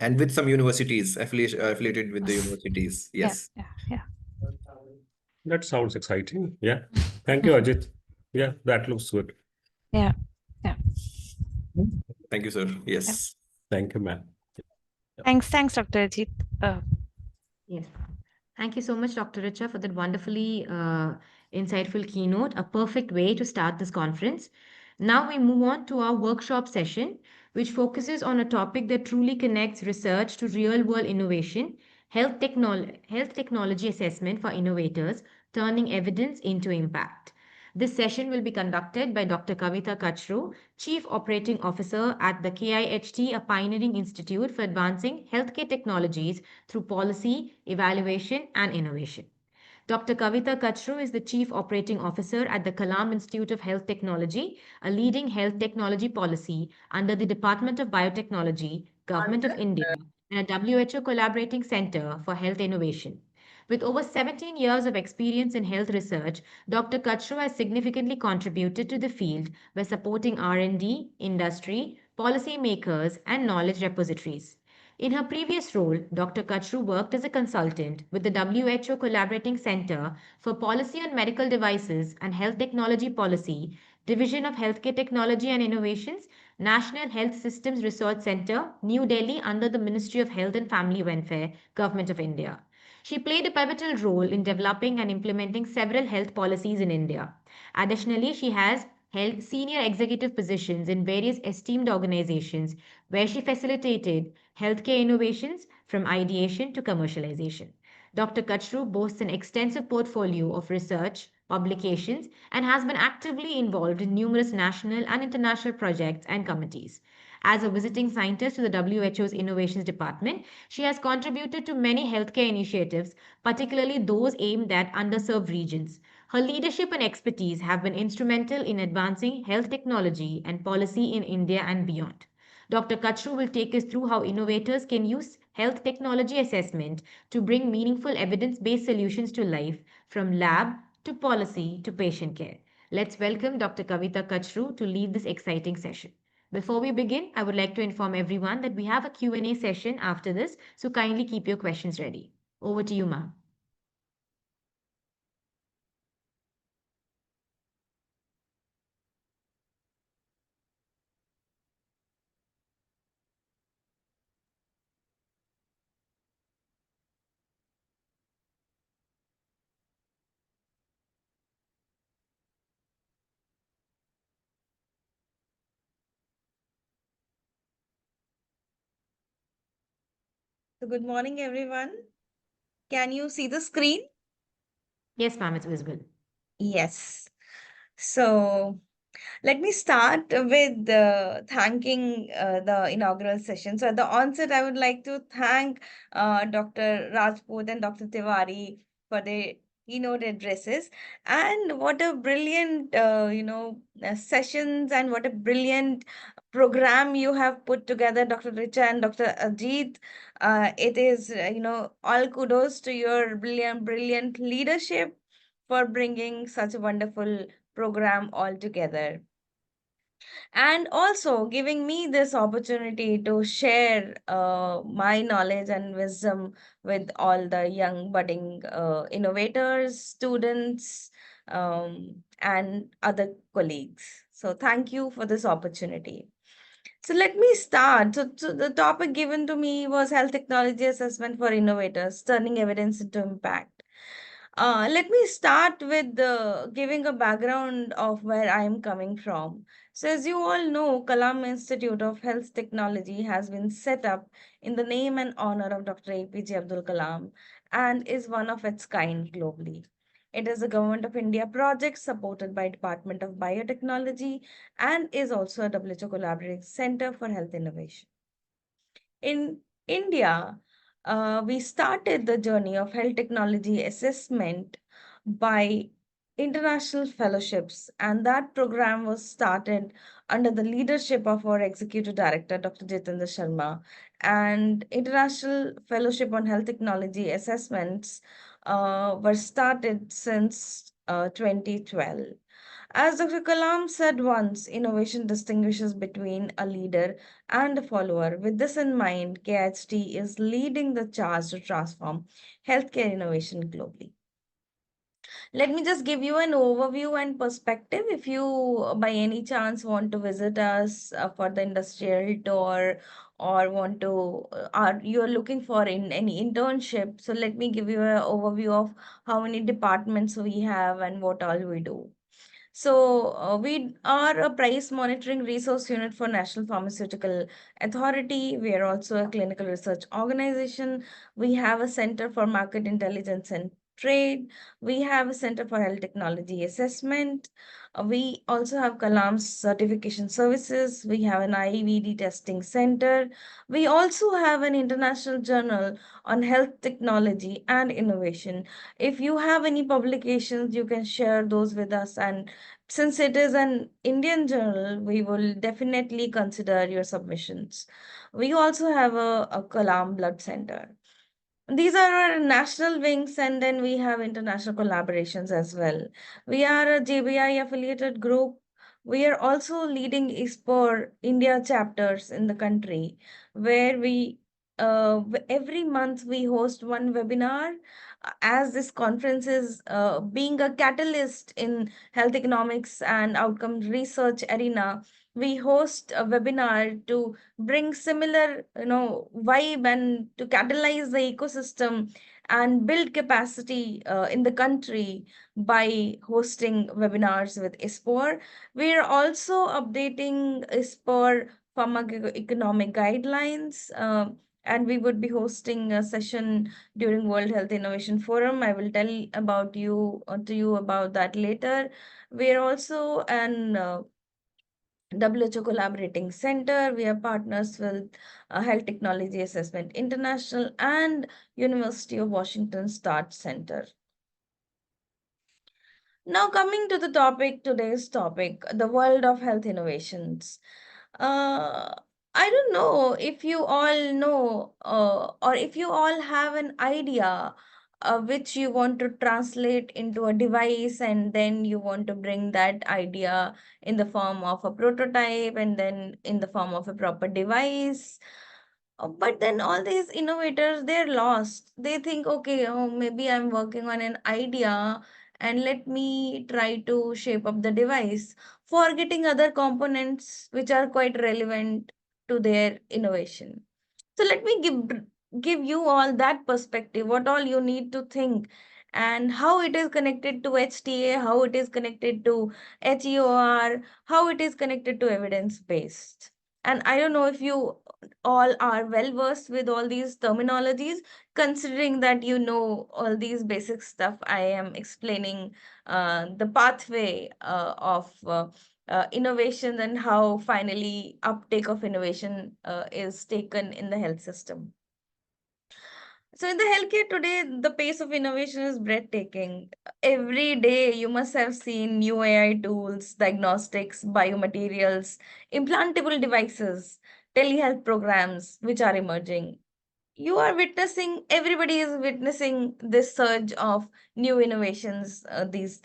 And with some universities affiliated with the universities. Yes. Yeah. That sounds exciting. Yeah. Thank you, Ajit. Yeah, that looks good. Yeah. Thank you, sir. Yes. Thank you, ma'am. Thanks, Dr. Ajit. Yes. Thank you so much, Dr. Richa, for that wonderfully insightful keynote, a perfect way to start this conference. Now we move on to our workshop session, which focuses on a topic that truly connects research to real-world innovation, health technology assessment for innovators, turning evidence into impact. This session will be conducted by Dr. Kavita Kachroo, Chief Operating Officer at the KIHT, a pioneering institute for advancing healthcare technologies through policy, evaluation, and innovation. Dr. Kavita Kachroo is the Chief Operating Officer at the Kalam Institute of Health Technology, a leading health technology policy under the Department of Biotechnology, Government of India, and a WHO collaborating center for health innovation. With over 17 years of experience in health research, Dr. Kachroo has significantly contributed to the field by supporting R&D, industry, policymakers, and knowledge repositories. In her previous role, Dr. Kachroo worked as a consultant with the WHO Collaborating Center for Policy on Medical Devices and Health Technology Policy, Division of Healthcare Technology and Innovations, National Health Systems Research Center, New Delhi, under the Ministry of Health and Family Welfare, Government of India. She played a pivotal role in developing and implementing several health policies in India. Additionally, she has held senior executive positions in various esteemed organizations where she facilitated healthcare innovations from ideation to commercialization. Dr. Kachroo boasts an extensive portfolio of research, publications, and has been actively involved in numerous national and international projects and committees. As a visiting scientist to the WHO's Innovations Department, she has contributed to many healthcare initiatives, particularly those aimed at underserved regions. Her leadership and expertise have been instrumental in advancing health technology and policy in India and beyond. Dr. Kachroo will take us through how innovators can use health technology assessment to bring meaningful evidence based solutions to life, from lab to policy to patient care. Let's welcome Dr. Kavita Kachroo to lead this exciting session. Before we begin, I would like to inform everyone that we have a Q&A session after this, so kindly keep your questions ready. Over to you, ma'am. So good morning, everyone. Can you see the screen? Yes, ma'am, it's visible. Yes. So let me start with thanking the inaugural session. So at the onset, I would like to thank Dr. Rajput and Dr. Tiwari for their keynote addresses. And what a brilliant, sessions, and what a brilliant program you have put together, Dr. Richa and Dr. Ajit. It is, all kudos to your brilliant leadership for bringing such a wonderful program all together, and also giving me this opportunity to share my knowledge and wisdom with all the young budding innovators, students, and other colleagues. So thank you for this opportunity. So let me start. So the topic given to me was health technology assessment for innovators, turning evidence into impact. Let me start with giving a background of where I am coming from. So, as you all know, Kalam Institute of Health Technology has been set up in the name and honor of Dr. APJ Abdul Kalam and is one of its kind globally. It is a Government of India project supported by Department of Biotechnology and is also a WHO Collaborative Center for Health Innovation. In India, we started the journey of health technology assessment by international fellowships, and that program was started under the leadership of our executive director, Dr. Jitendra Sharma. And international fellowship on health technology assessments were started since 2012. As Dr. Kalam said once, innovation distinguishes between a leader and a follower. With this in mind, KIHT is leading the charge to transform healthcare innovation globally. Let me just give you an overview and perspective. If you, by any chance, want to visit us for the industrial tour or want to, are you're looking for in any internship, so let me give you an overview of how many departments we have and what all we do. So, we are a price monitoring resource unit for National Pharmaceutical Authority. We are also a clinical research organization. We have a Center for Market Intelligence and Trade. We have a Center for Health Technology Assessment. We also have Kalam's certification services. We have an IVD testing center. We also have an international journal on health technology and innovation. If you have any publications, you can share those with us, and since it is an Indian journal, we will definitely consider your submissions. We also have a Kalam Blood Center. These are our national wings, and then we have international collaborations as well. We are a JBI affiliated group. We are also leading ISPOR India chapters in the country, where we every month we host one webinar. As this conference is being a catalyst in health economics and outcome research arena, we host a webinar to bring similar vibe and to catalyze the ecosystem and build capacity in the country by hosting webinars with ISPOR. We are also updating ISPOR pharmacoeconomic guidelines, and we would be hosting a session during World Health Innovation Forum. I will tell about you to you about that later. We are also an WHO Collaborating Center. We are partners with Health Technology Assessment International and University of Washington START Center. Now coming to the topic, today's topic, the world of health innovations. Uh, I don't know if you all know or if you all have an idea which you want to translate into a device, and then you want to bring that idea in the form of a prototype and then in the form of a proper device. But then all these innovators, they're lost. They think, okay, oh, maybe I'm working on an idea and let me try to shape up the device, forgetting other components which are quite relevant to their innovation. So let me give you all that perspective, what all you need to think, and how it is connected to HTA, how it is connected to HEOR, how it is connected to evidence based. And I don't know if you all are well versed with all these terminologies, considering that you know all these basic stuff. I am explaining the pathway of innovation and how finally uptake of innovation is taken in the health system. So in the healthcare today, the pace of innovation is breathtaking. Every day you must have seen new AI tools, diagnostics, biomaterials, implantable devices, telehealth programs which are emerging. You are witnessing, everybody is witnessing this surge of new innovations these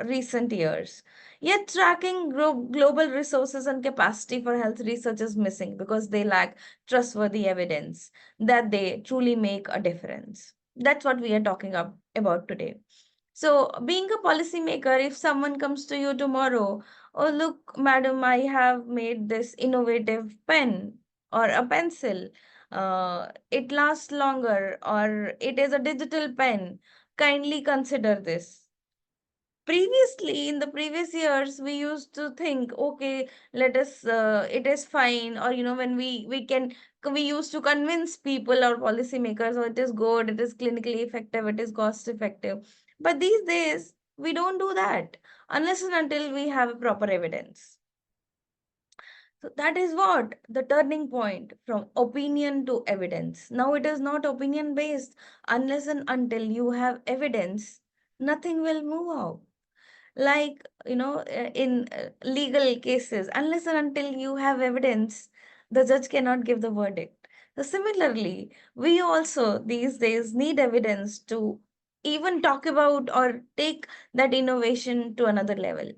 recent years. Yet tracking global resources and capacity for health research is missing because they lack trustworthy evidence that they truly make a difference. That's what we are talking about today. So, being a policymaker, if someone comes to you tomorrow, oh, look, madam, I have made this innovative pen or a pencil. It lasts longer, or it is a digital pen. Kindly consider this. Previously, in the previous years, we used to think, okay, let us, it is fine, or when we used to convince people or policymakers, oh, it is good, it is clinically effective, it is cost effective. But these days, we don't do that unless and until we have proper evidence. So that is what the turning point from opinion to evidence. Now it is not opinion based. Unless and until you have evidence, nothing will move out. Like, in legal cases, unless and until you have evidence, the judge cannot give the verdict. So similarly, we also these days need evidence to even talk about or take that innovation to another level.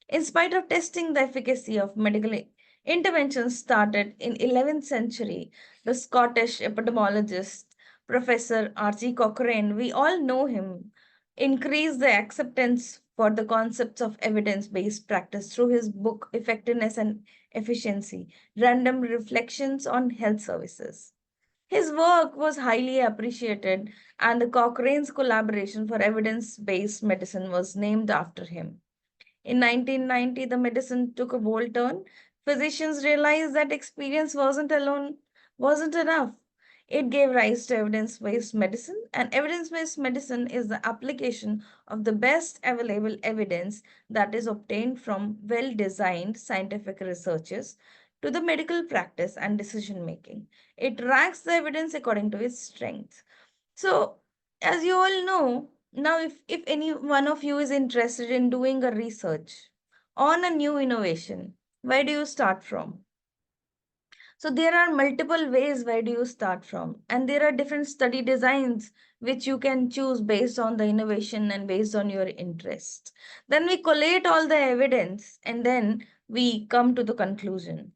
In spite of testing the efficacy of medical interventions started in 11th century, the Scottish epidemiologist Professor R.G. Cochrane, we all know him, increased the acceptance for the concepts of evidence-based practice through his book Effectiveness and Efficiency: Random Reflections on Health Services. His work was highly appreciated, and the Cochrane's collaboration for evidence-based medicine was named after him. In 1990, the medicine took a bold turn. Physicians realized that experience wasn't enough. It gave rise to evidence-based medicine, and evidence-based medicine is the application of the best available evidence that is obtained from well-designed scientific researches to the medical practice and decision making. It ranks the evidence according to its strength. So, as you all know, now if any one of you is interested in doing a research on a new innovation, where do you start from? So there are multiple ways where do you start from, and there are different study designs which you can choose based on the innovation and based on your interest. Then we collate all the evidence and then we come to the conclusion.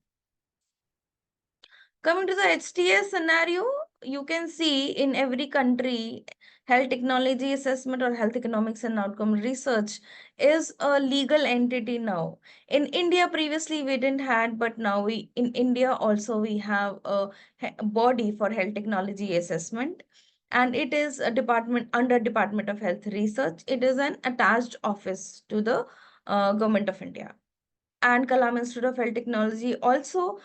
Coming to the HTA scenario, you can see in every country, health technology assessment or health economics and outcome research is a legal entity now. In India, previously we didn't had, but now in India also we have a body for health technology assessment, and it is a department under Department of Health Research. It is an attached office to the Government of India. And Kalam Institute of Health Technology also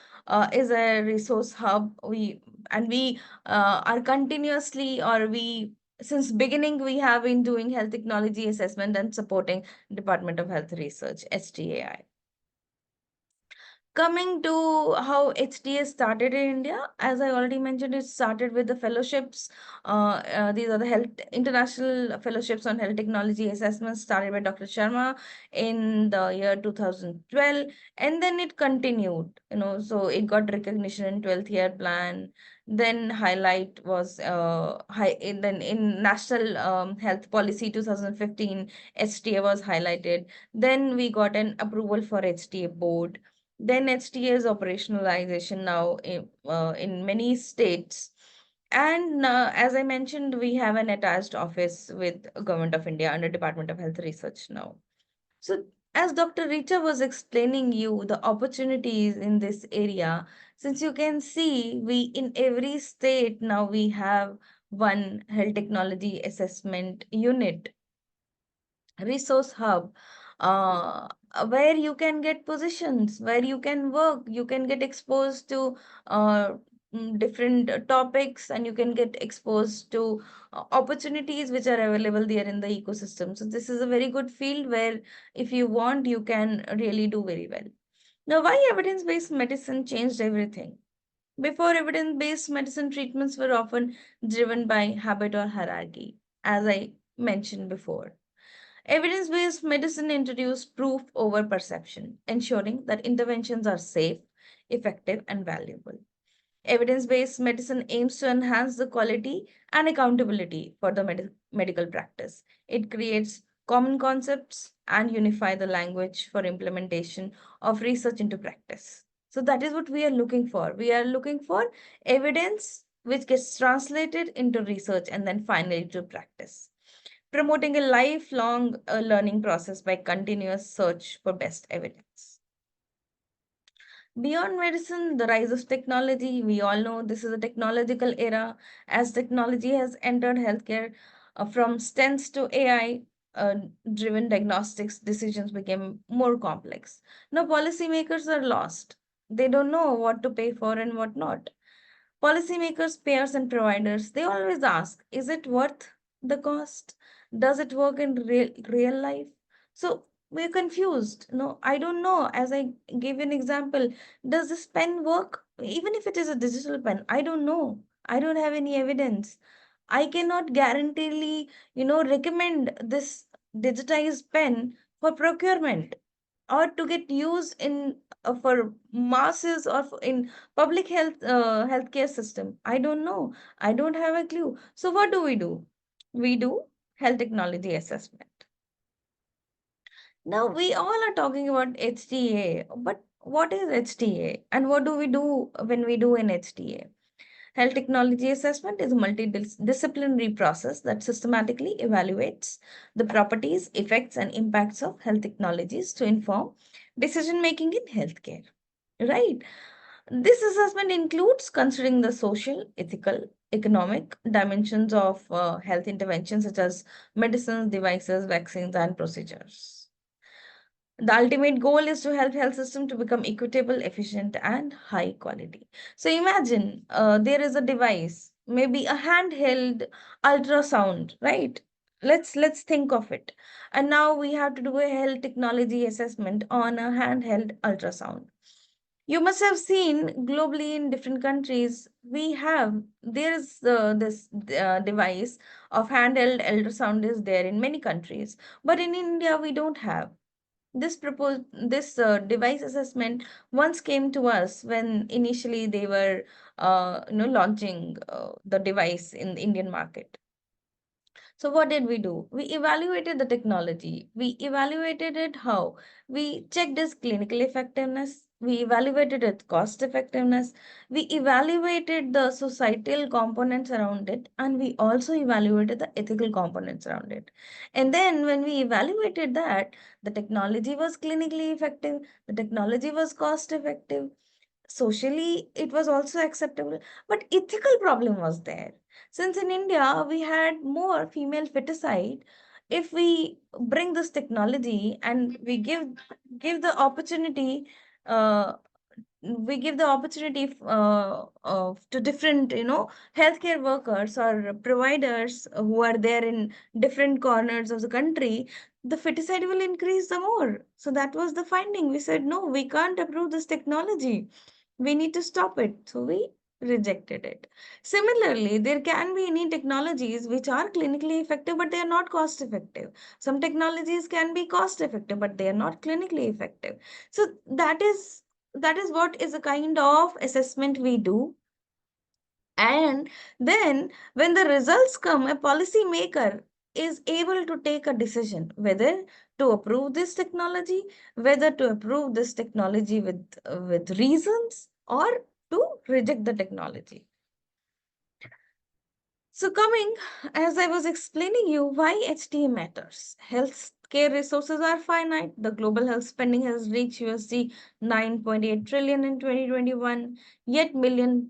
is a resource hub. We are continuously, or we since beginning we have been doing health technology assessment and supporting Department of Health Research, HTAI. Coming to how HTA started in India, as I already mentioned, it started with the fellowships. These are the health international fellowships on health technology assessments started by Dr. Sharma in the year 2012, and then it continued. So it got recognition in 12th year plan. Then highlight was then in National Health Policy 2015, HTA was highlighted. Then we got an approval for HTA board. Then HTA's operationalization now in many states. And as I mentioned, we have an attached office with Government of India under Department of Health Research now. So as Dr. Richa was explaining you the opportunities in this area, since you can see we in every state now we have one health technology assessment unit, resource hub, where you can get positions, where you can work, you can get exposed to different topics, and you can get exposed to opportunities which are available there in the ecosystem. So this is a very good field where if you want, you can really do very well. Now, why evidence-based medicine changed everything? Before, evidence-based medicine treatments were often driven by habit or hierarchy, as I mentioned before. Evidence-based medicine introduced proof over perception, ensuring that interventions are safe, effective, and valuable. Evidence-based medicine aims to enhance the quality and accountability for the medical practice. It creates common concepts and unify the language for implementation of research into practice. So that is what we are looking for. We are looking for evidence which gets translated into research and then finally to practice, promoting a lifelong learning process by continuous search for best evidence. Beyond medicine, the rise of technology, we all know this is a technological era. As technology has entered healthcare, from stents to AI driven diagnostics, decisions became more complex. Now, policymakers are lost. They don't know what to pay for and what not. Policymakers, payers, and providers, they always ask, is it worth the cost? Does it work in real life? So we're confused. No, I don't know. As I gave an example, does this pen work? Even if it is a digital pen, I don't know. I don't have any evidence. I cannot guaranteely, recommend this digitized pen for procurement or to get used in for masses or in public healthcare system. I don't know. I don't have a clue. So what do? We do health technology assessment. Now, we all are talking about HTA, but what is HTA and what do we do when we do an HTA? Health technology assessment is a multidisciplinary process that systematically evaluates the properties, effects, and impacts of health technologies to inform decision making in healthcare. Right? This assessment includes considering the social, ethical, economic dimensions of health interventions such as medicines, devices, vaccines, and procedures. The ultimate goal is to help health system to become equitable, efficient, and high quality. So imagine there is a device, maybe a handheld ultrasound, right? Let's think of it. And now we have to do a health technology assessment on a handheld ultrasound. You must have seen globally in different countries, there's this device of handheld ultrasound is there in many countries, but in India we don't have this device assessment once came to us when initially they were launching the device in the Indian market. So what did we do? We evaluated the technology. We evaluated it how? We checked its clinical effectiveness. We evaluated its cost effectiveness. We evaluated the societal components around it. And we also evaluated the ethical components around it. And then when we evaluated that, the technology was clinically effective. The technology was cost effective. Socially, it was also acceptable. But ethical problem was there. Since in India, we had more female feticide, if we bring this technology and we give the opportunity, uh, to different, healthcare workers or providers who are there in different corners of the country, the feticide will increase the more. So that was the finding. We said, no, we can't approve this technology. We need to stop it. So we rejected it. Similarly, there can be any technologies which are clinically effective, but they are not cost effective. Some technologies can be cost effective, but they are not clinically effective. So that is what is a kind of assessment we do. And then when the results come, a policy maker is able to take a decision whether to approve this technology, whether to approve this technology with reasons, or to reject the technology. So coming, as I was explaining you, why HTA matters. Healthcare resources are finite. The global health spending has reached USD 9.8 trillion in 2021, yet millions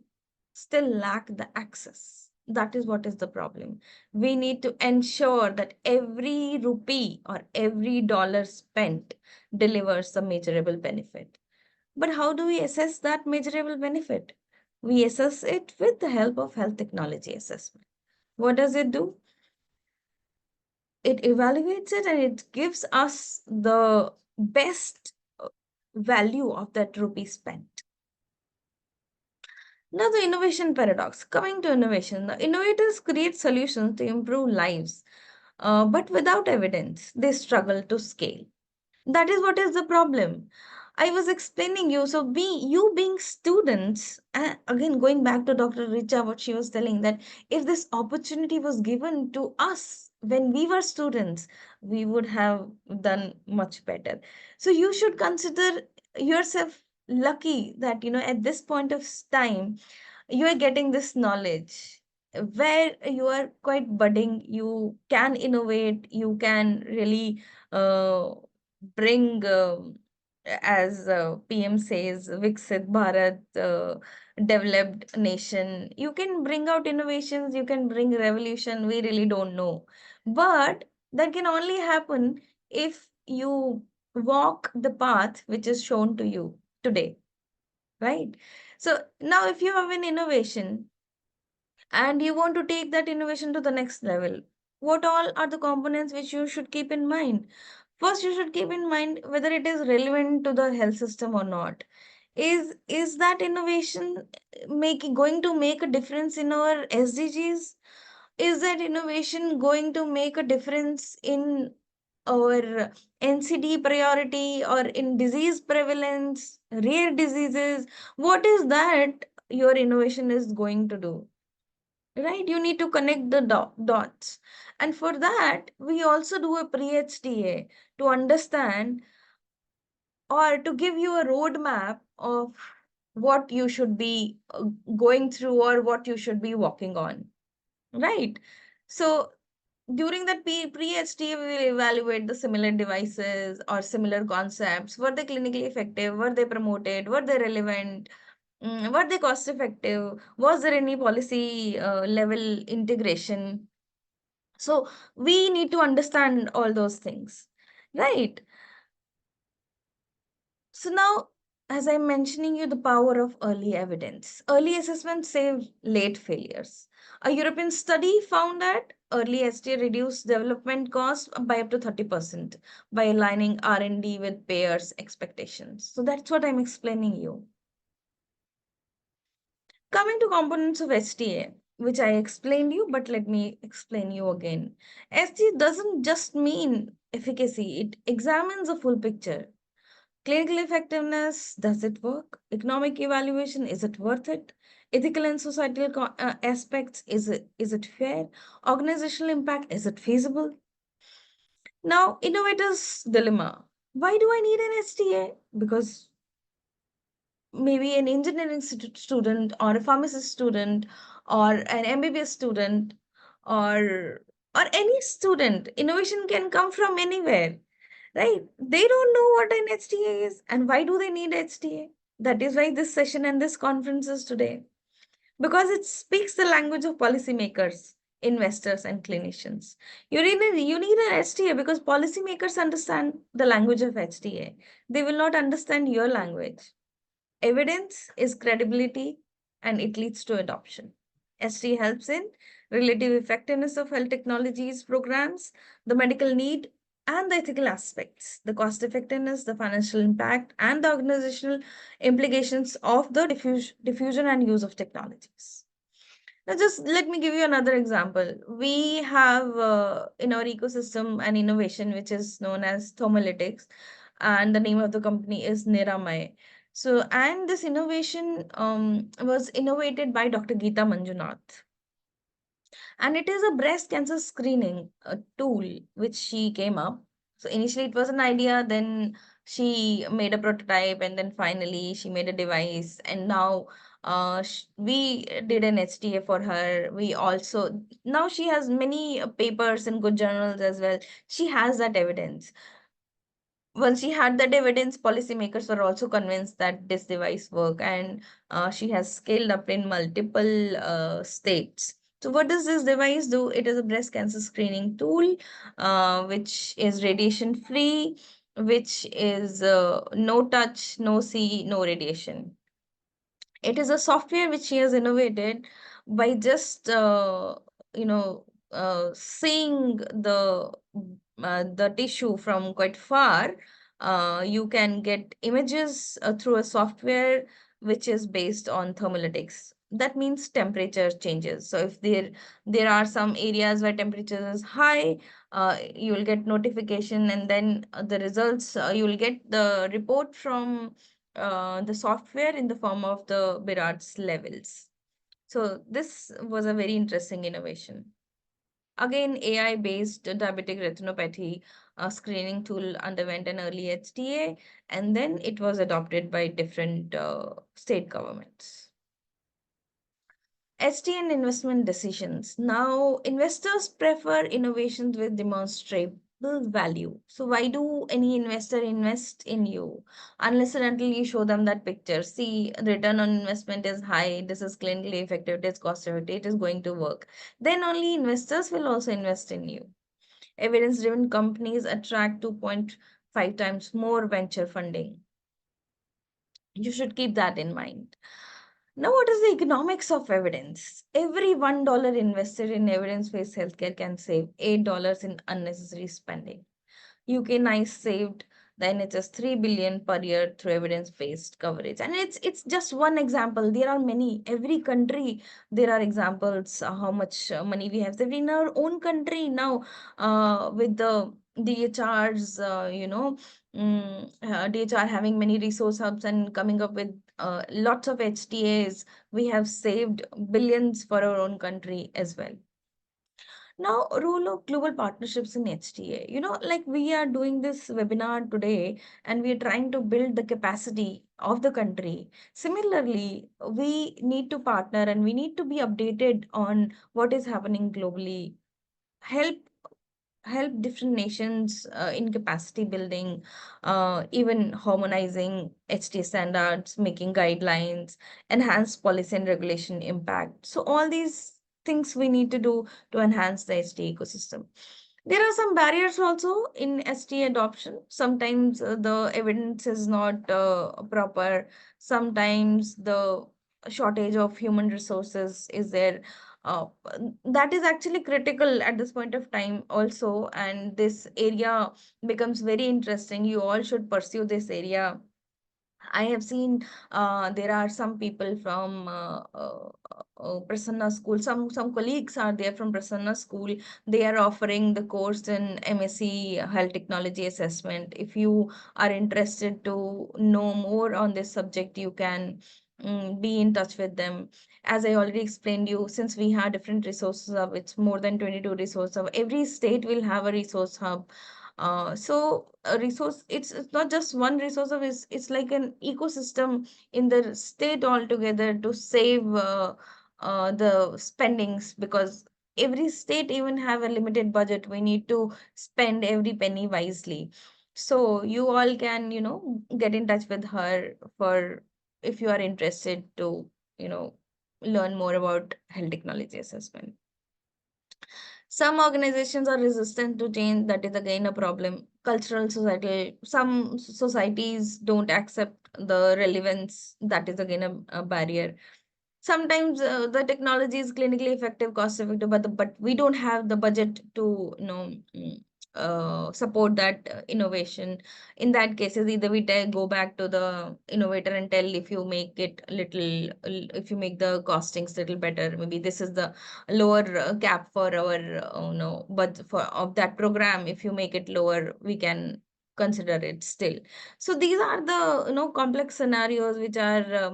still lack the access. That is what is the problem. We need to ensure that every rupee or every dollar spent delivers a measurable benefit. But how do we assess that measurable benefit? We assess it with the help of health technology assessment. What does it do? It evaluates it and it gives us the best value of that rupee spent. Now, the innovation paradox. Coming to innovation, the innovators create solutions to improve lives, but without evidence, they struggle to scale. That is what is the problem. I was explaining you. So you being students, again going back to Dr. Richa, what she was telling, that if this opportunity was given to us when we were students, we would have done much better. So you should consider yourself lucky that at this point of time you are getting this knowledge where you are quite budding, you can innovate, you can really bring, as PM says, Viksit Bharat, developed nation. You can bring out innovations, you can bring revolution. We really don't know. But that can only happen if you walk the path which is shown to you today, right? So now if you have an innovation and you want to take that innovation to the next level, what all are the components which you should keep in mind? First, you should keep in mind whether it is relevant to the health system or not. Is that innovation going to make a difference in our SDGs? Is that innovation going to make a difference in our NCD priority or in disease prevalence, rare diseases? What is that your innovation is going to do? right? You need to connect the dots. And for that, we also do a pre-HTA to understand or to give you a roadmap of what you should be going through or what you should be walking on, right? So during that pre-HTA, we will evaluate the similar devices or similar concepts. Were they clinically effective? Were they promoted? Were they relevant? Were they cost effective? Was there any policy level integration? So we need to understand all those things, right? So now, as I'm mentioning you, the power of early evidence. Early assessment saved late failures. A European study found that early STA reduced development costs by up to 30% by aligning R&D with payers' expectations. So that's what I'm explaining you. Coming to components of STA, which I explained you, but let me explain you again. STA doesn't just mean efficacy, it examines a full picture. Clinical effectiveness, does it work? Economic evaluation, is it worth it? Ethical and societal aspects, is it fair? Organizational impact, is it feasible? Now, innovators dilemma. Why do I need an STA? Because maybe an engineering student or a pharmacist student or an MBBS student or any student, innovation can come from anywhere, right? They don't know what an HTA is and why do they need HTA. That is why this session and this conference is today, because it speaks the language of policymakers, investors, and clinicians. You need an HTA because policymakers understand the language of HTA. They will not understand your language. Evidence is credibility and it leads to adoption. ST helps in relative effectiveness of health technologies programs, the medical need, and the ethical aspects, the cost effectiveness, the financial impact, and the organizational implications of the diffusion and use of technologies. Now, just let me give you another example. We have in our ecosystem an innovation which is known as thermolytics, and the name of the company is Niramay. So, and this innovation was innovated by Dr. Geeta Manjunath. And it is a breast cancer screening tool which she came up. So initially it was an idea, then she made a prototype, and then finally she made a device. And now we did an HTA for her. We also, now she has many papers in good journals as well. She has that evidence. Once she had that evidence, policymakers were also convinced that this device work, and she has scaled up in multiple states. So what does this device do? It is a breast cancer screening tool, which is radiation free, which is no touch, no see, no radiation. It is a software which she has innovated by just seeing the tissue from quite far. You can get images through a software which is based on thermolytics. That means temperature changes. So if there are some areas where temperature is high, you will get notification, and then the results, you will get the report from the software in the form of the Birat's levels. So this was a very interesting innovation. Again, AI-based diabetic retinopathy screening tool underwent an early HTA, and then it was adopted by different state governments. HT and investment decisions. Now, investors prefer innovations with demonstrable value. So, why do any investor invest in you? Unless and until you show them that picture. See, return on investment is high, this is clinically effective, it is cost effective, it is going to work. Then only investors will also invest in you. Evidence driven companies attract 2.5 times more venture funding. You should keep that in mind. Now, what is the economics of evidence? Every $1 invested in evidence-based healthcare can save $8 in unnecessary spending. UK NICE saved the NHS 3 billion per year through evidence-based coverage. And it's just one example. There are many. Every country, there are examples how much money we have saved in our own country now with the DHRs, DHR having many resource hubs and coming up with lots of HTAs, we have saved billions for our own country as well. Now, role of global partnerships in HTA. Like we are doing this webinar today and we are trying to build the capacity of the country. Similarly, we need to partner and we need to be updated on what is happening globally. Help different nations in capacity building, even harmonizing HT standards, making guidelines, enhance policy and regulation impact. So all these things we need to do to enhance the HT ecosystem. There are some barriers also in HT adoption. Sometimes the evidence is not proper. Sometimes the shortage of human resources is there. uh, that is actually critical at this point of time also, and this area becomes very interesting. You all should pursue this area. I have seen there are some people from Prasanna School. Some colleagues are there from Prasanna School. They are offering the course in MSc Health Technology Assessment. If you are interested to know more on this subject, you can be in touch with them. As I already explained you, since we have different resources hub, it's more than 22 resource hub. Every state will have a resource hub. So a resource, it's not just one resource of it's like an ecosystem in the state altogether to save the spendings, because every state even have a limited budget. We need to spend every penny wisely. So you all can, get in touch with her for if you are interested to, learn more about health technology assessment. Some organizations are resistant to change. That is again a problem. Cultural society, some societies don't accept the relevance. That is again a barrier. Sometimes the technology is clinically effective, cost effective, but we don't have the budget to support that innovation. In that cases, either we go back to the innovator and tell, if you make it little, if you make the costings little better, maybe this is the lower cap for our no, but for of that program, if you make it lower, we can consider it still. So these are the complex scenarios which are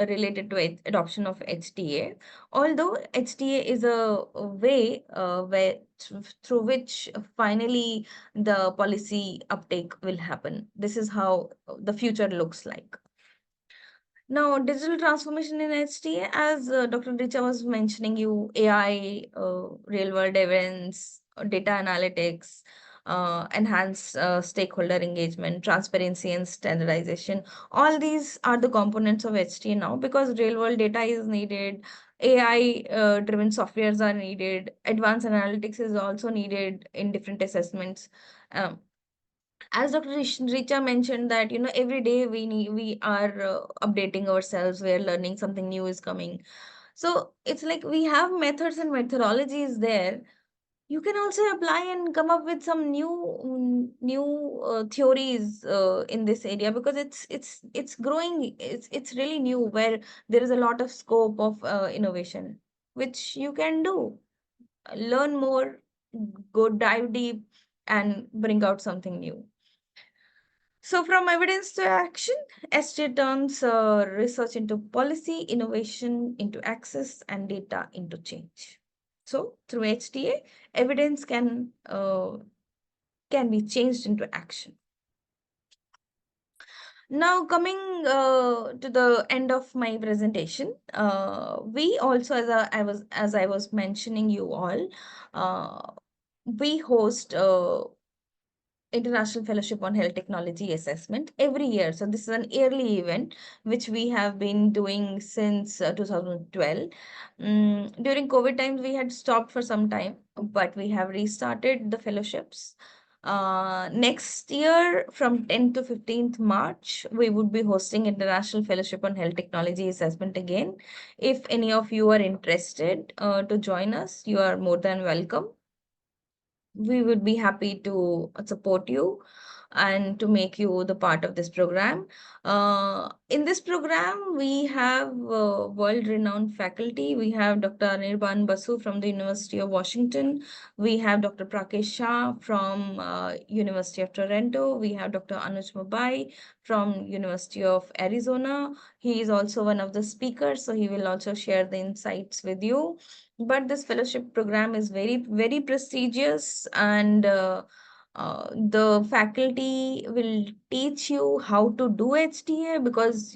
related to adoption of HTA. Although HTA is a way through which finally the policy uptake will happen. This is how the future looks like. Now, digital transformation in HTA, as Dr. Richa was mentioning, you AI, real world events, data analytics, enhanced stakeholder engagement, transparency, and standardization. All these are the components of HTA now, because real world data is needed. AI driven softwares are needed. Advanced analytics is also needed in different assessments. Um, as Dr. Richa mentioned that every day we are updating ourselves, we are learning something new is coming. So it's like we have methods and methodologies there. You can also apply and come up with some new theories in this area, because it's growing. It's really new, where there is a lot of scope of innovation which you can do. Learn more, go dive deep, and bring out something new. So, from evidence to action, SJ turns research into policy, innovation into access, and data into change. So, through HTA, evidence can be changed into action. Now, coming to the end of my presentation, we also, as I was mentioning you all, we host International Fellowship on Health Technology Assessment every year. So this is an yearly event which we have been doing since 2012. During COVID times, we had stopped for some time, but we have restarted the fellowships. Next year, from 10th to 15th March, we would be hosting International Fellowship on Health Technology Assessment again. If any of you are interested to join us, you are more than welcome. We would be happy to support you. and to make you the part of this program. In this program, we have world-renowned faculty. We have Dr. Anirban Basu from the University of Washington. We have Dr. Prakesh Shah from University of Toronto. We have Dr. Anuj Mabai from University of Arizona. He is also one of the speakers, so he will also share the insights with you. But this fellowship program is very, very prestigious, and the faculty will teach you how to do HTA, because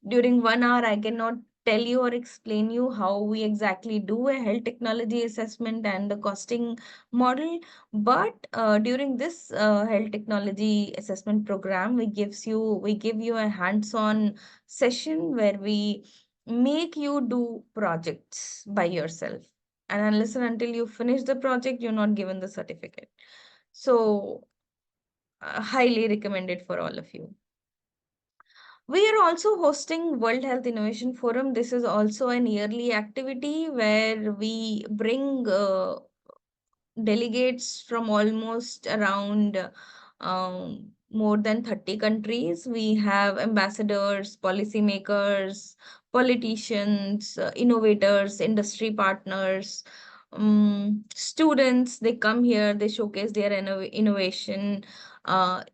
during 1 hour I cannot tell you or explain you how we exactly do a health technology assessment and the costing model. But during this health technology assessment program, we give you a hands-on session where we make you do projects by yourself, and unless and until you finish the project, you're not given the certificate. So highly recommended for all of you. We are also hosting World Health Innovation Forum. This is also an yearly activity where we bring delegates from almost around more than 30 countries. We have ambassadors, policymakers, politicians, innovators, industry partners, students. They come here, they showcase their innovation.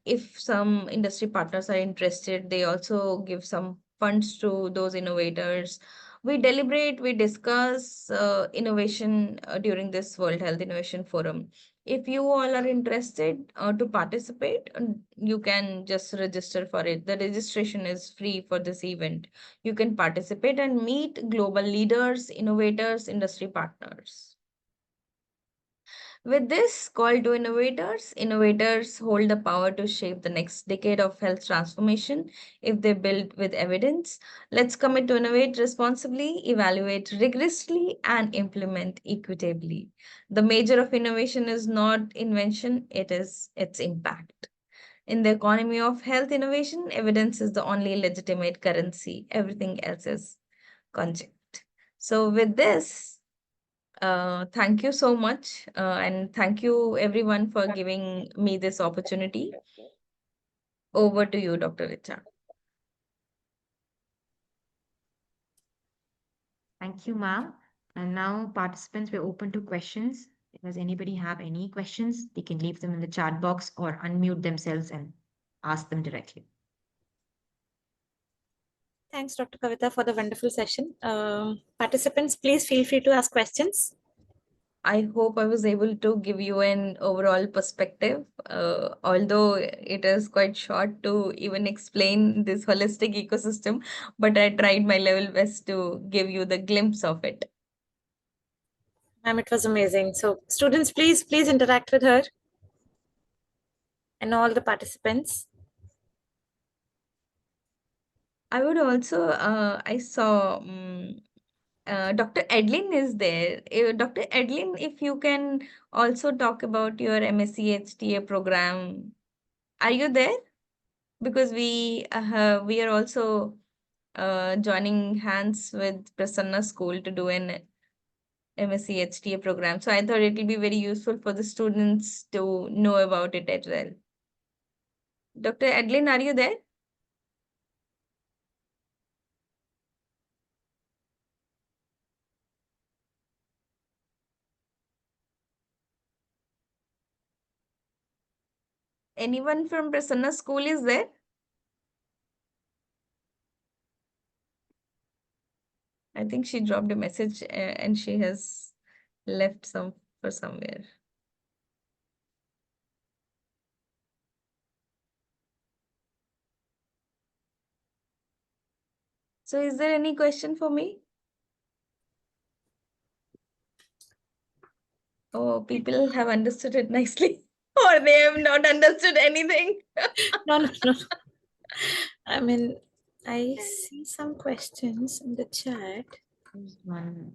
If some industry partners are interested, they also give some funds to those innovators. We deliberate, we discuss innovation during this World Health Innovation Forum. If you all are interested to participate, you can just register for it. The registration is free for this event. You can participate and meet global leaders, innovators, industry partners. With this call to innovators, innovators hold the power to shape the next decade of health transformation if they build with evidence. Let's commit to innovate responsibly, evaluate rigorously, and implement equitably. The measure of innovation is not invention, it is its impact. In the economy of health innovation, evidence is the only legitimate currency. Everything else is conjunct. So with this, thank you so much, and thank you everyone for giving me this opportunity. Over to you, Dr. Richa. Thank you, ma'am. And now, participants, we're open to questions. Does anybody have any questions? They can leave them in the chat box or unmute themselves and ask them directly. Thanks, Dr. Kavita, for the wonderful session. Participants, please feel free to ask questions. I hope I was able to give you an overall perspective, although it is quite short to even explain this holistic ecosystem, but I tried my level best to give you the glimpse of it. Ma'am, it was amazing. So students, please interact with her and all the participants. I would also, I saw Dr. Edlin is there. Dr. Edlin, if you can also talk about your MSc HTA program. Are you there? Because we are also joining hands with Prasanna School to do an MSc HTA program. So I thought it will be very useful for the students to know about it as well. Dr. Edlin, are you there? Anyone from Prasanna School is there? I think she dropped a message and she has left for somewhere. So is there any question for me? Oh, people have understood it nicely. Or they have not understood anything. No. I mean, I see some questions in the chat. There's one.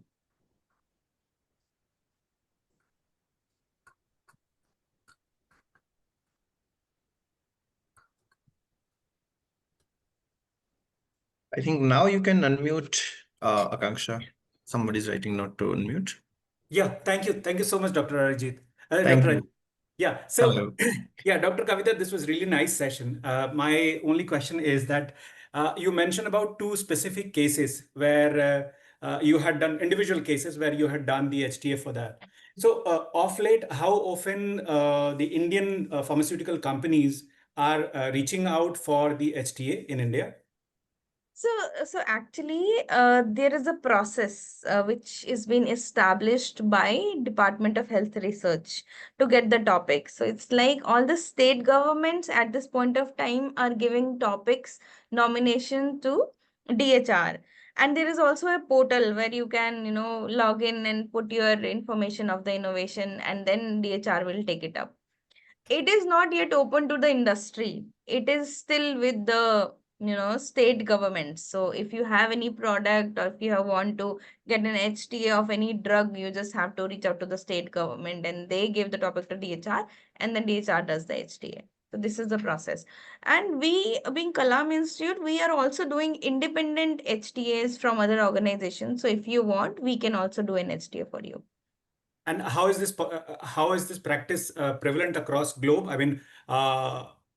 I think now you can unmute Akanksha. Somebody's writing not to unmute. Yeah, thank you. Thank you so much, Dr. Arijit. Thank Dr. you. Yeah. So, Hello. yeah, Dr. Kavita, this was really nice session. My only question is that you mentioned about two specific cases where you had done individual cases where you had done the HTA for that. So, of late, how often the Indian pharmaceutical companies are reaching out for the HTA in India? So actually, there is a process which is being established by Department of Health Research to get the topic. So it's like all the state governments at this point of time are giving topics nomination to DHR. And there is also a portal where you can, log in and put your information of the innovation, and then DHR will take it up. It is not yet open to the industry. It is still with the state government. So if you have any product, or if you want to get an HTA of any drug, you just have to reach out to the state government, and they give the topic to DHR, and then DHR does the HTA. So this is the process. And we, being Kalam Institute, we are also doing independent HTAs from other organizations. So if you want, we can also do an HTA for you. And how is this practice prevalent across globe? I mean,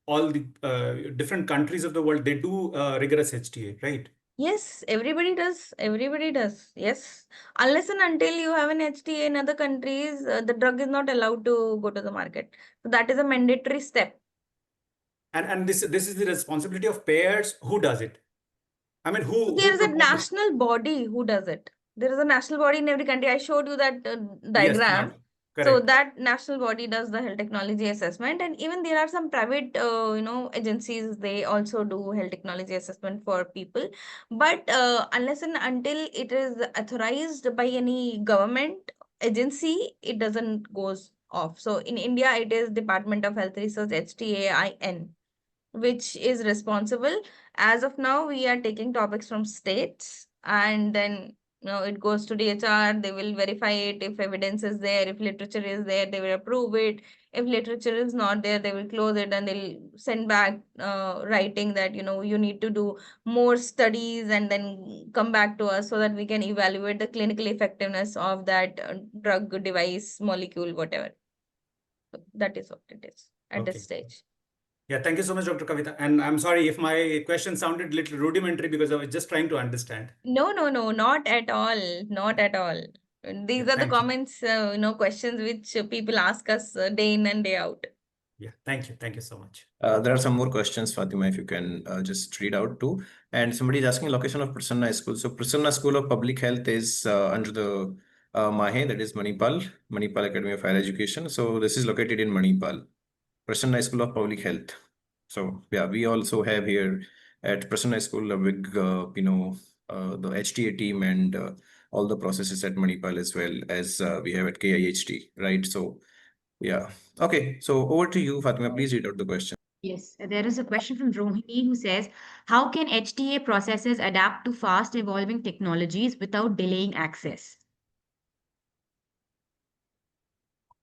all the different countries of the world, they do rigorous HTA, right? Yes, everybody does. Everybody does. Yes. Unless and until you have an HTA in other countries, the drug is not allowed to go to the market. So that is a mandatory step. And this is the responsibility of payers. Who does it? I mean, There who is a proposes? national body who does it. There is a national body in every country. I showed you that Yes, diagram. So correct. that national body does the health technology assessment, and even there are some private, agencies. They also do health technology assessment for people. But unless and until it is authorized by any government agency, it doesn't goes off. So in India, it is Department of Health Research, HTAIN, which is responsible. As of now, we are taking topics from states, and then it goes to DHR. They will verify it. If evidence is there, if literature is there, they will approve it. If literature is not there, they will close it, and they'll send back writing that you need to do more studies, and then come back to us so that we can evaluate the clinical effectiveness of that drug, device, molecule, whatever. So that is what it is at this Okay. stage. Yeah, thank you so much, Dr. Kavita. And I'm sorry if my question sounded a little rudimentary because I was just trying to understand. No, not at all. Not at all. These Yeah, are the thank you. comments, questions which people ask us day in and day out. Yeah, thank you. Thank you so much. There are some more questions, Fatima, if you can just read out too. And somebody is asking location of Prasanna School. So Prasanna School of Public Health is under the MAHE, that is Manipal Academy of Higher Education. So this is located in Manipal, Prasanna School of Public Health. So yeah, we also have here at Prasanna School a big, the HTA team and all the processes at Manipal, as well as we have at KIHT, right? So yeah. Okay, so over to you, Fatima. Please read out the question. Yes, there is a question from Rohini who says, how can HTA processes adapt to fast evolving technologies without delaying access?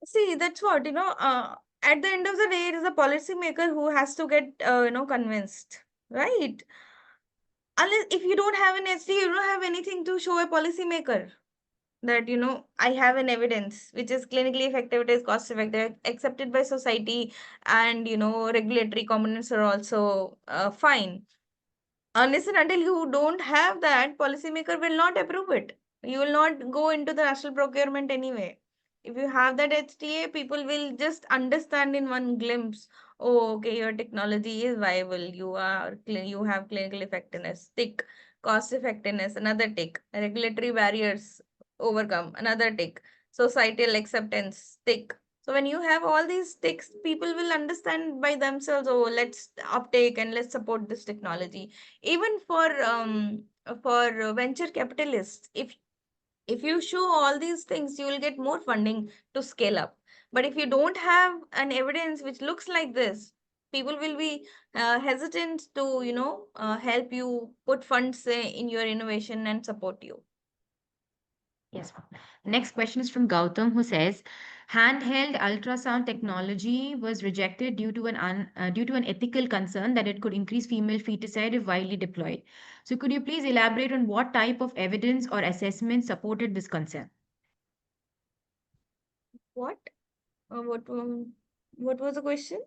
See, that's what, at the end of the day, it is a policymaker who has to get, convinced, right? Unless if you don't have an HTA, you don't have anything to show a policymaker that I have an evidence which is clinically effective, it is cost effective, accepted by society, and regulatory components are also fine. Unless and until you don't have that, policymaker will not approve it. You will not go into the national procurement anyway. If you have that HTA, people will just understand in one glimpse. Oh, okay, your technology is viable. You have clinical effectiveness. Tick. Cost effectiveness. Another tick. Regulatory barriers overcome. Another tick. Societal acceptance. Tick. So when you have all these ticks, people will understand by themselves. Oh, let's uptake and let's support this technology. Even for venture capitalists, if you show all these things, you will get more funding to scale up. But if you don't have an evidence which looks like this, people will be hesitant to help you put funds in your innovation and support you. Yes. Next question is from Gautam who says, handheld ultrasound technology was rejected due to an ethical concern that it could increase female feticide if widely deployed. So could you please elaborate on what type of evidence or assessment supported this concern? What? What? What was the question?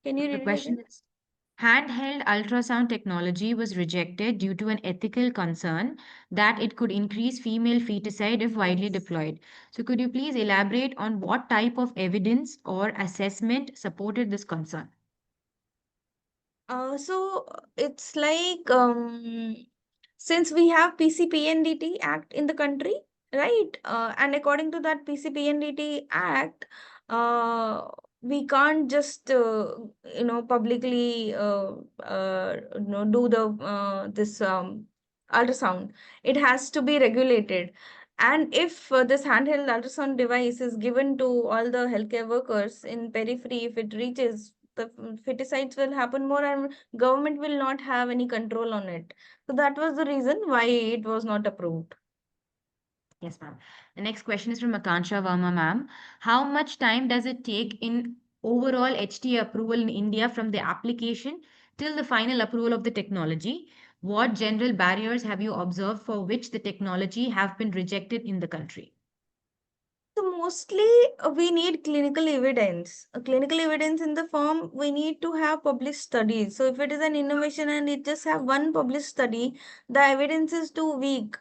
Can you The read it question again? is, handheld ultrasound technology was rejected due to an ethical concern that it could increase female feticide if widely Yes. deployed. So, could you please elaborate on what type of evidence or assessment supported this concern? So it's like since we have PCPNDT Act in the country, right? And according to that PCPNDT Act, uh, we can't just publicly do the this ultrasound. It has to be regulated. And if this handheld ultrasound device is given to all the healthcare workers in periphery, if it reaches, the feticides will happen more, and government will not have any control on it. So that was the reason why it was not approved. Yes, ma'am. The next question is from Akansha Verma, ma'am. How much time does it take in overall HTA approval in India from the application till the final approval of the technology? What general barriers have you observed for which the technology have been rejected in the country? So mostly we need clinical evidence. Clinical evidence in the form we need to have published studies. So if it is an innovation and it just have one published study, the evidence is too weak.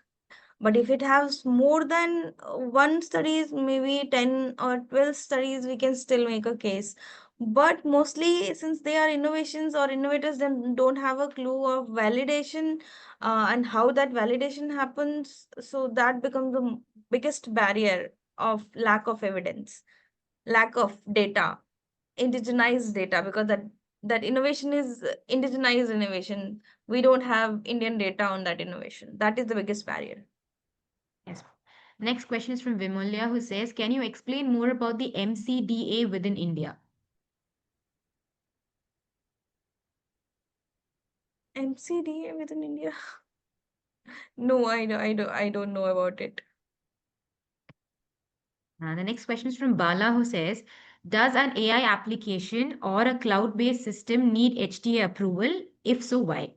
But if it has more than one studies, maybe 10 or 12 studies, we can still make a case. But mostly, since they are innovations or innovators, then don't have a clue of validation and how that validation happens. So that becomes the biggest barrier of lack of evidence, lack of data, indigenized data, because that innovation is indigenized innovation. We don't have Indian data on that innovation. That is the biggest barrier. Yes. Next question is from Vimulya, who says, can you explain more about the MCDA within India? MCDA within India? No, I don't know about it. The next question is from Bala, who says, does an AI application or a cloud-based system need HTA approval? If so, why?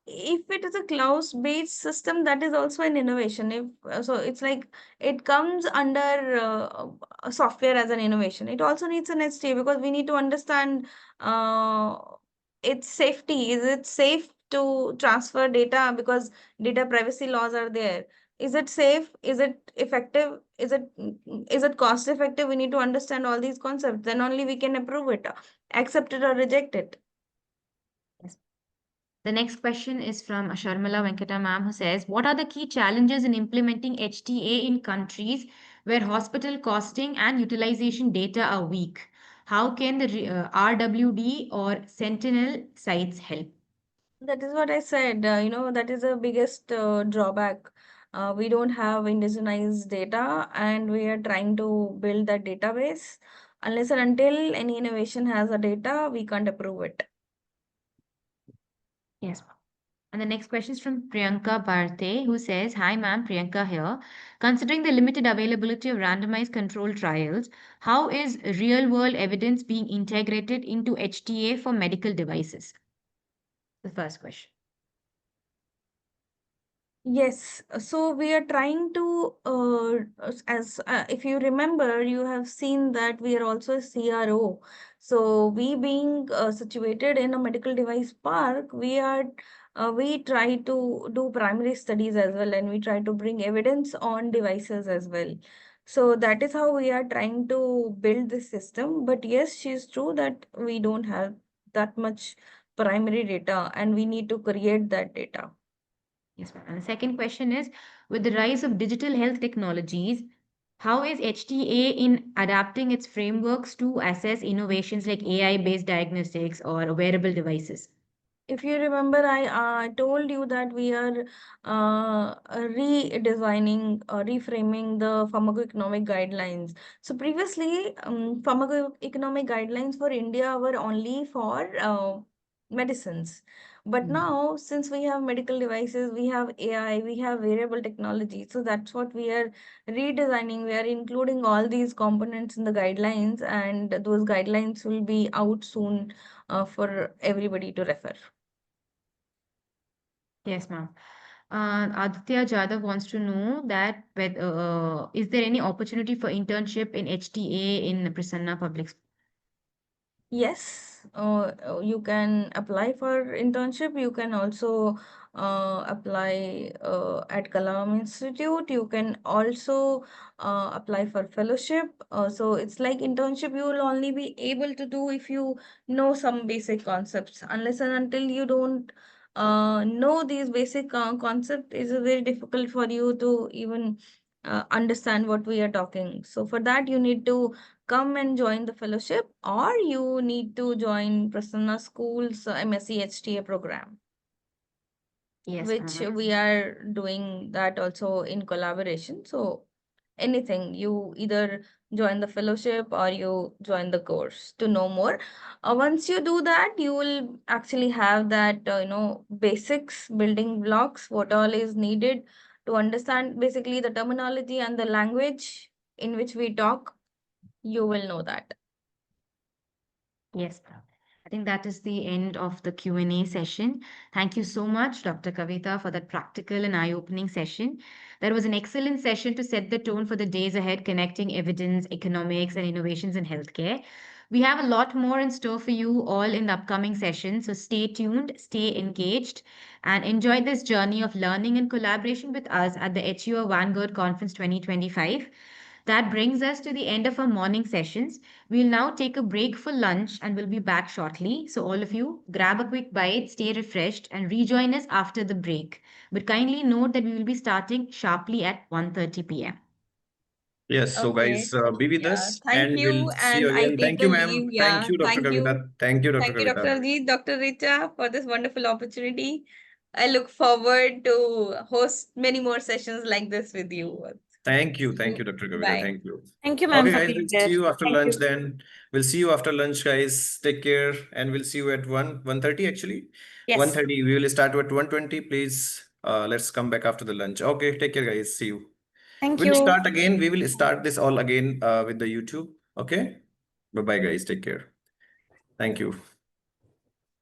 If it is a cloud-based system, that is also an innovation. If so, it's like it comes under software as an innovation. It also needs an STA because we need to understand uh, its safety. Is it safe to transfer data because data privacy laws are there? Is it safe? Is it effective? Is it cost effective? We need to understand all these concepts. Then only we can approve it, accept it or reject it. Yes. The next question is from Sharmila Venkata ma'am, who says, what are the key challenges in implementing HTA in countries where hospital costing and utilization data are weak? How can the RWD or Sentinel sites help? That is what I said. That is the biggest drawback. We don't have indigenized data, and we are trying to build that database. Unless and until any innovation has a data, we can't approve it. Yes, ma'am. And the next question is from Priyanka Bharti, who says, hi, ma'am, Priyanka here. Considering the limited availability of randomized controlled trials, how is real world evidence being integrated into HTA for medical devices? The first question. Yes, so we are trying to, as if you remember, you have seen that we are also a CRO. So we being situated in a medical device park, we try to do primary studies as well, and we try to bring evidence on devices as well. So that is how we are trying to build this system. But yes, she's true that we don't have that much primary data, and we need to create that data. Yes, ma'am. And the second question is, with the rise of digital health technologies, how is HTA in adapting its frameworks to assess innovations like AI-based diagnostics or wearable devices? If you remember, I told you that we are redesigning, reframing the pharmacoeconomic guidelines. So previously, pharmacoeconomic guidelines for India were only for medicines. But now, since we have medical devices, we have AI, we have wearable technology. So that's what we are redesigning. We are including all these components in the guidelines, and those guidelines will be out soon for everybody to refer. Yes, ma'am. Aditya Jadhav wants to know that is there any opportunity for internship in HTA in Prasanna Public School? Yes, you can apply for internship. You can also apply at Kalam Institute. You can also apply for fellowship. So it's like internship you will only be able to do if you know some basic concepts. Unless and until you don't know these basic concepts, it's very difficult for you to even understand what we are talking. So for that, you need to come and join the fellowship, or you need to join Prasanna School's MSc HTA program, Yes, which ma'am. we are doing that also in collaboration. So anything, you either join the fellowship or you join the course to know more. Once you do that, you will actually have that, basics, building blocks, what all is needed to understand basically the terminology and the language in which we talk. You will know that. Yes, ma'am. I think that is the end of the Q&A session. Thank you so much, Dr. Kavita, for that practical and eye-opening session. That was an excellent session to set the tone for the days ahead, connecting evidence, economics, and innovations in healthcare. We have a lot more in store for you all in the upcoming session, so stay tuned, stay engaged, and enjoy this journey of learning and collaboration with us at the HEOR Vanguard Conference 2025. That brings us to the end of our morning sessions. We'll now take a break for lunch and we'll be back shortly. So, all of you, grab a quick bite, stay refreshed, and rejoin us after the break. But kindly note that we will be starting sharply at 1:30 p.m. Yes, so Okay. guys, be with Yeah. us Thank and we'll you. see you And I again. take Thank the you, leave. ma'am. Thank Yeah. you, Dr. Thank you. Kavita. Thank you, Dr. Thank you, Dr. Kavita. Ajit, Dr. Richa, for this wonderful opportunity. I look forward to host many more sessions like this with you. Thank you, Dr. Kavita. Bye. Thank you. Thank you, ma'am, Okay, for guys, being we'll there. see you after Thank lunch you. then. We'll see you after lunch, guys. Take care, and we'll see you at 1:30 actually. Yes. 1:30. We will start at 1:20. Please, let's come back after the lunch. Okay, take care, guys. See you. Thank We'll you. start again. We will start this all again with the YouTube. Okay. Bye-bye, guys. Take care. Thank you.